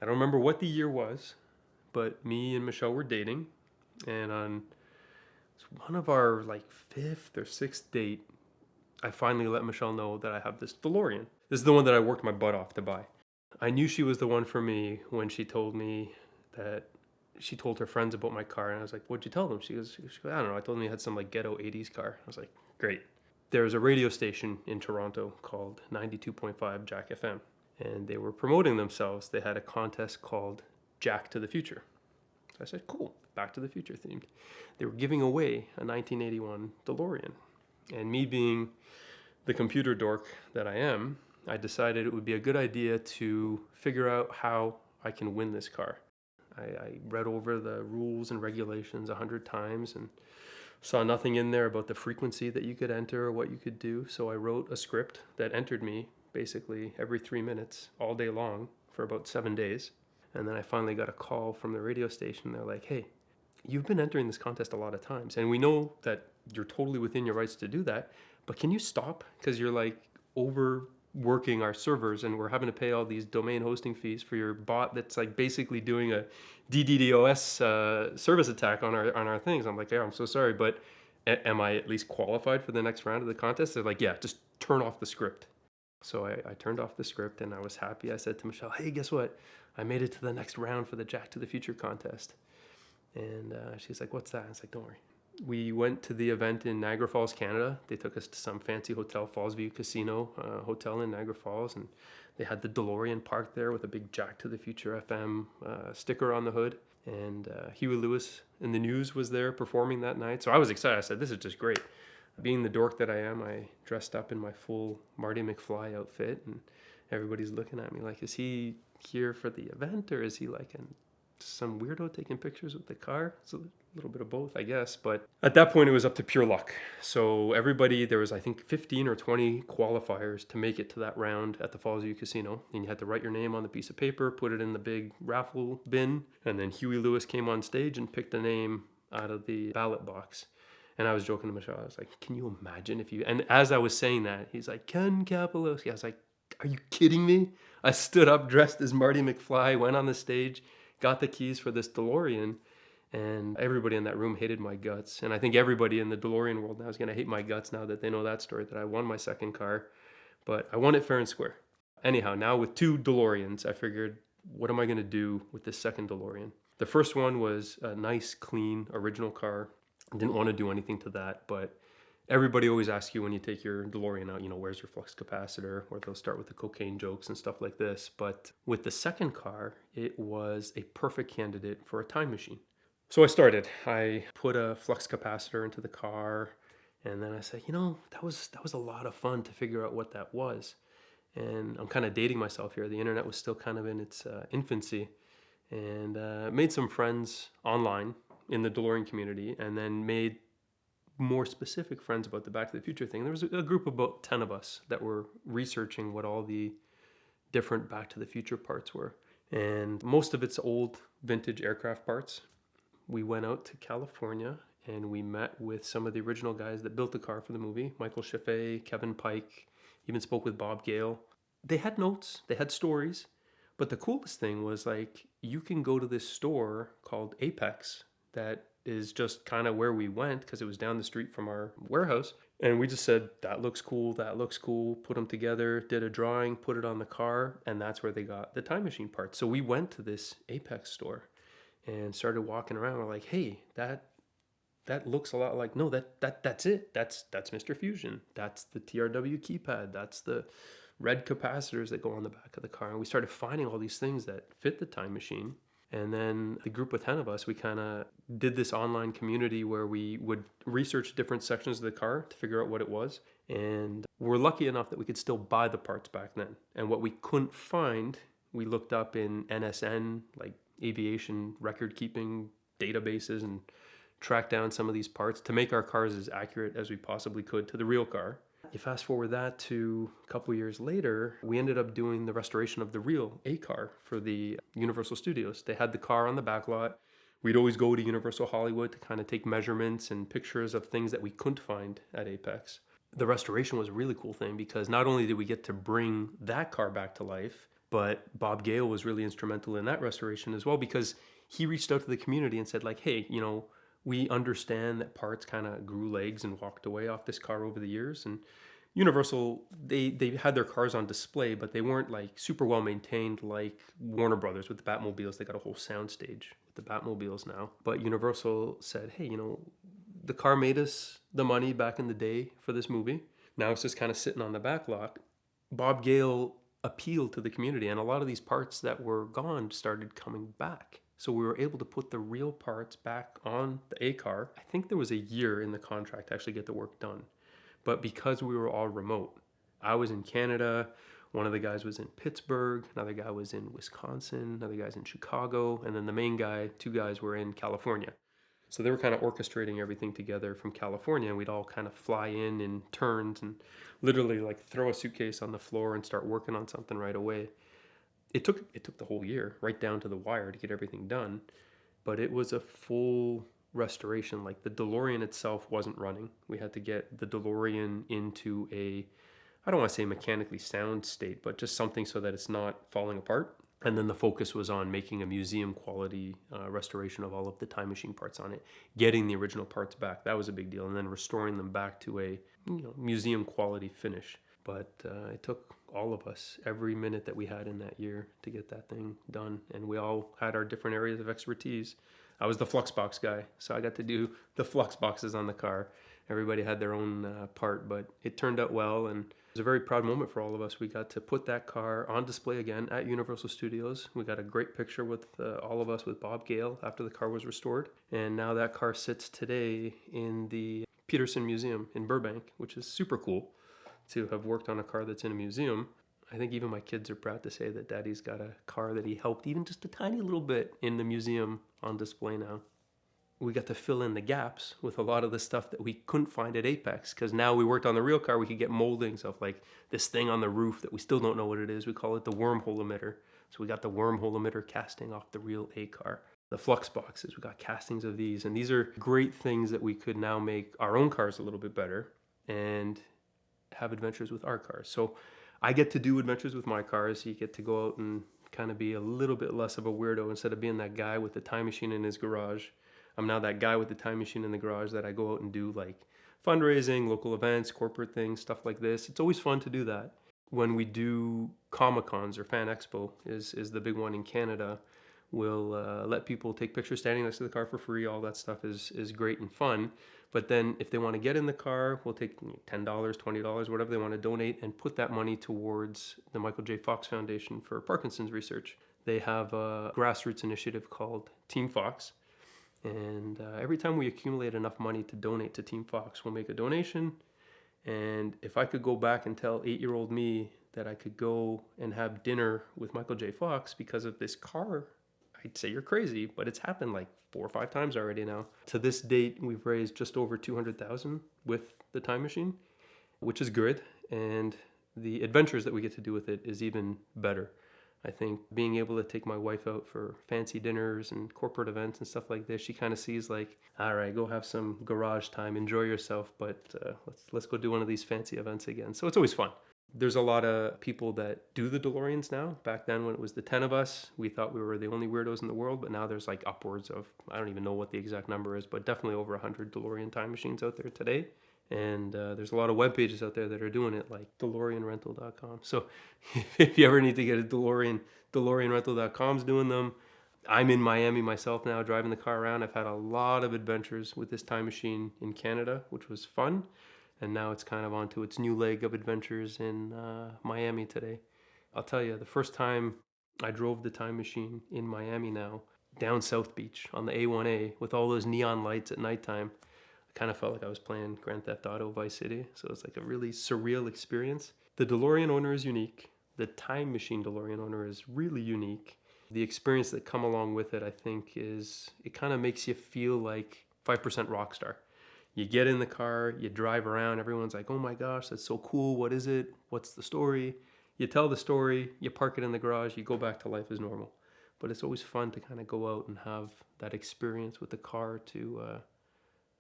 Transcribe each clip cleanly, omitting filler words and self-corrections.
I don't remember what the year was, but me and Michelle were dating, and on one of our like fifth or sixth date, I finally let Michelle know that I have this DeLorean. This is the one that I worked my butt off to buy. I knew she was the one for me when she told me that she told her friends about my car, and I was like, "What'd you tell them?" She goes, "I don't know. I told them you had some like ghetto '80s car." I was like, "Great." There was a radio station in Toronto called 92.5 Jack FM, and they were promoting themselves. They had a contest called Jack to the Future. So I said, "Cool, Back to the Future themed." They were giving away a 1981 DeLorean, and me being the computer dork that I am, I decided it would be a good idea to figure out how I can win this car. I read over the rules and regulations 100 times and saw nothing in there about the frequency that you could enter or what you could do. So I wrote a script that entered me basically every 3 minutes all day long for about 7 days. And then I finally got a call from the radio station. They're like, "Hey, you've been entering this contest a lot of times, and we know that you're totally within your rights to do that, but can you stop? Because you're like overworking our servers, and we're having to pay all these domain hosting fees for your bot that's like basically doing a DDoS service attack on our things." I'm like, "Yeah, I'm so sorry, but am I at least qualified for the next round of the contest?" They're like, "Yeah, just turn off the script." So I turned off the script and I was happy. I said to Michelle, "Hey, guess what? I made it to the next round for the Jack to the Future contest." And she's like, "What's that?" I was like, "Don't worry." We went to the event in Niagara Falls, Canada. They took us to some fancy hotel, Fallsview Casino Hotel in Niagara Falls, and they had the DeLorean parked there with a big Jack to the Future FM sticker on the hood. And Huey Lewis in the News was there performing that night. So I was excited. I said, "This is just great." Being the dork that I am, I dressed up in my full Marty McFly outfit, and everybody's looking at me like, "Is he here for the event, or is he like some weirdo taking pictures with the car?" It's a little bit of both, I guess. But at that point, it was up to pure luck. So everybody, there was I think 15 or 20 qualifiers to make it to that round at the Fallsview Casino, and you had to write your name on the piece of paper, put it in the big raffle bin, and then Huey Lewis came on stage and picked a name out of the ballot box. And I was joking to Michelle. I was like, "Can you imagine if you?" And as I was saying that, he's like, "Ken Kapolowski." I was like, "Are you kidding me?" I stood up dressed as Marty McFly, went on the stage, got the keys for this DeLorean, and everybody in that room hated my guts. And I think everybody in the DeLorean world now is going to hate my guts now that they know that story, that I won my second car. But I won it fair and square. Anyhow, now with two DeLoreans, I figured, what am I going to do with this second DeLorean? The first one was a nice, clean, original car. I didn't want to do anything to that, but everybody always asks you when you take your DeLorean out, where's your flux capacitor? Or they'll start with the cocaine jokes and stuff like this. But with the second car, it was a perfect candidate for a time machine. So I started. I put a flux capacitor into the car, and then I said, that was a lot of fun to figure out what that was. And I'm kind of dating myself here. The internet was still kind of in its infancy, and made some friends online in the DeLorean community, and then made more specific friends about the Back to the Future thing. There was a group of about 10 of us that were researching what all the different Back to the Future parts were. And most of it's old vintage aircraft parts. We went out to California and we met with some of the original guys that built the car for the movie. Michael Chaffee, Kevin Pike, even spoke with Bob Gale. They had notes, they had stories, but the coolest thing was like, you can go to this store called Apex that is just kind of where we went because it was down the street from our warehouse. And we just said, that looks cool, put them together, did a drawing, put it on the car, and that's where they got the time machine parts. So we went to this Apex store and started walking around. We're like, "Hey, that looks a lot like, no, that's it. That's Mr. Fusion. That's the TRW keypad. That's the red capacitors that go on the back of the car." And we started finding all these things that fit the time machine. And then the group of 10 of us, we kind of did this online community where we would research different sections of the car to figure out what it was. And we're lucky enough that we could still buy the parts back then. And what we couldn't find, we looked up in NSN, like aviation record keeping databases, and tracked down some of these parts to make our cars as accurate as we possibly could to the real car. You fast forward that to a couple years later, we ended up doing the restoration of the real A car for the Universal Studios. They had the car on the back lot. We'd always go to Universal Hollywood to kind of take measurements and pictures of things that we couldn't find at Apex. The restoration was a really cool thing because not only did we get to bring that car back to life, But Bob Gale was really instrumental in that restoration as well, because he reached out to the community and said, like, hey, we understand that parts kind of grew legs and walked away off this car over the years. And Universal, they had their cars on display, but they weren't like super well maintained like Warner Brothers with the Batmobiles. They got a whole soundstage with the Batmobiles now. But Universal said, hey, the car made us the money back in the day for this movie. Now it's just kind of sitting on the back lot. Bob Gale appealed to the community, and a lot of these parts that were gone started coming back. So we were able to put the real parts back on the A car. I think there was a year in the contract to actually get the work done. But because we were all remote, I was in Canada, one of the guys was in Pittsburgh, another guy was in Wisconsin, another guy's in Chicago, and then the main guy, two guys were in California. So they were kind of orchestrating everything together from California, and we'd all kind of fly in turns and literally like throw a suitcase on the floor and start working on something right away. It took the whole year, right down to the wire, to get everything done, but it was a full restoration. Like the DeLorean itself wasn't running. We had to get the DeLorean into a, I don't want to say mechanically sound state, but just something so that it's not falling apart. And then the focus was on making a museum quality restoration of all of the time machine parts on it, getting the original parts back. That was a big deal. And then restoring them back to a museum quality finish. But it took all of us every minute that we had in that year to get that thing done. And we all had our different areas of expertise. I was the flux box guy, so I got to do the flux boxes on the car. Everybody had their own part, but it turned out well, and it was a very proud moment for all of us. We got to put that car on display again at Universal Studios. We got a great picture with all of us with Bob Gale after the car was restored, and now that car sits today in the Peterson Museum in Burbank, which is super cool to have worked on a car that's in a museum. I think even my kids are proud to say that Daddy's got a car that he helped even just a tiny little bit in the museum on display now. We got to fill in the gaps with a lot of the stuff that we couldn't find at Apex, because now we worked on the real car. We could get moldings of like this thing on the roof that we still don't know what it is. We call it the wormhole emitter. So we got the wormhole emitter casting off the real A car. The flux boxes, we got castings of these, and these are great things that we could now make our own cars a little bit better and have adventures with our cars. So I get to do adventures with my cars. You get to go out and kind of be a little bit less of a weirdo. Instead of being that guy with the time machine in his garage, I'm now that guy with the time machine in the garage that I go out and do like fundraising, local events, corporate things, stuff like this. It's always fun to do that. When we do Comic-Cons or Fan Expo is the big one in Canada, we'll let people take pictures standing next to the car for free. All that stuff is great and fun. But then if they want to get in the car, we'll take $10, $20, whatever they want to donate, and put that money towards the Michael J. Fox Foundation for Parkinson's research. They have a grassroots initiative called Team Fox. And every time we accumulate enough money to donate to Team Fox, we'll make a donation. And if I could go back and tell 8-year-old me that I could go and have dinner with Michael J. Fox because of this car, I'd say you're crazy, but it's happened like 4 or 5 times already now. To this date, we've raised just over $200,000 with the time machine, which is good. And the adventures that we get to do with it is even better. I think being able to take my wife out for fancy dinners and corporate events and stuff like this, she kind of sees like, all right, go have some garage time, enjoy yourself, but let's go do one of these fancy events again. So it's always fun. There's a lot of people that do the DeLoreans now. Back then when it was the 10 of us, we thought we were the only weirdos in the world, but now there's like upwards of, I don't even know what the exact number is, but definitely over 100 DeLorean time machines out there today. And there's a lot of web pages out there that are doing it, like DeLoreanrental.com. So if you ever need to get a DeLorean, DeLoreanrental.com's doing them. I'm in Miami myself now, driving the car around. I've had a lot of adventures with this time machine in Canada, which was fun. And now it's kind of onto its new leg of adventures in Miami today. I'll tell you, the first time I drove the time machine in Miami now, down South Beach on the A1A with all those neon lights at nighttime, I kind of felt like I was playing Grand Theft Auto Vice City. So it's like a really surreal experience. The DeLorean owner is unique. The time machine DeLorean owner is really unique. The experience that come along with it, I think, is it kind of makes you feel like 5% rock star. You get in the car, you drive around, everyone's like, oh my gosh, that's so cool. What is it? What's the story? You tell the story, you park it in the garage, you go back to life as normal. But it's always fun to kind of go out and have that experience with the car to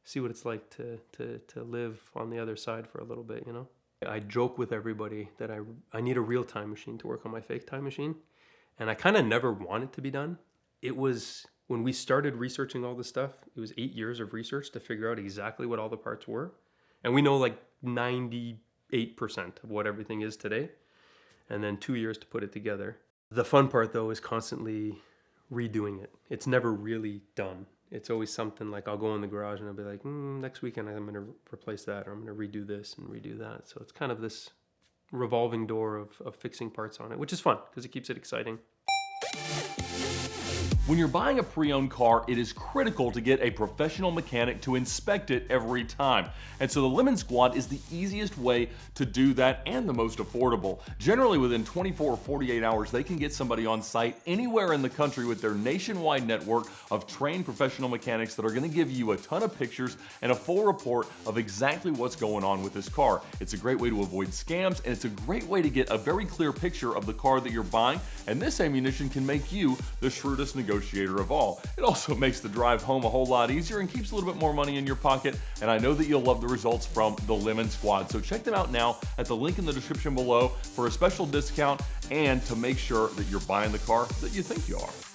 see what it's like to live on the other side for a little bit, you know? I joke with everybody that I need a real time machine to work on my fake time machine. And I kind of never want it to be done. It was when we started researching all this stuff, it was 8 years of research to figure out exactly what all the parts were. And we know like 98% of what everything is today. And then 2 years to put it together. The fun part though is constantly redoing it. It's never really done. It's always something like I'll go in the garage and I'll be like, next weekend I'm going to replace that, or I'm going to redo this and redo that. So it's kind of this revolving door of fixing parts on it, which is fun because it keeps it exciting. When you're buying a pre-owned car, it is critical to get a professional mechanic to inspect it every time. And so the Lemon Squad is the easiest way to do that and the most affordable. Generally within 24 or 48 hours, they can get somebody on site anywhere in the country with their nationwide network of trained professional mechanics that are going to give you a ton of pictures and a full report of exactly what's going on with this car. It's a great way to avoid scams, and it's a great way to get a very clear picture of the car that you're buying, and this ammunition can make you the shrewdest negotiator of all. It also makes the drive home a whole lot easier and keeps a little bit more money in your pocket, and I know that you'll love the results from the Lemon Squad. So check them out now at the link in the description below for a special discount and to make sure that you're buying the car that you think you are.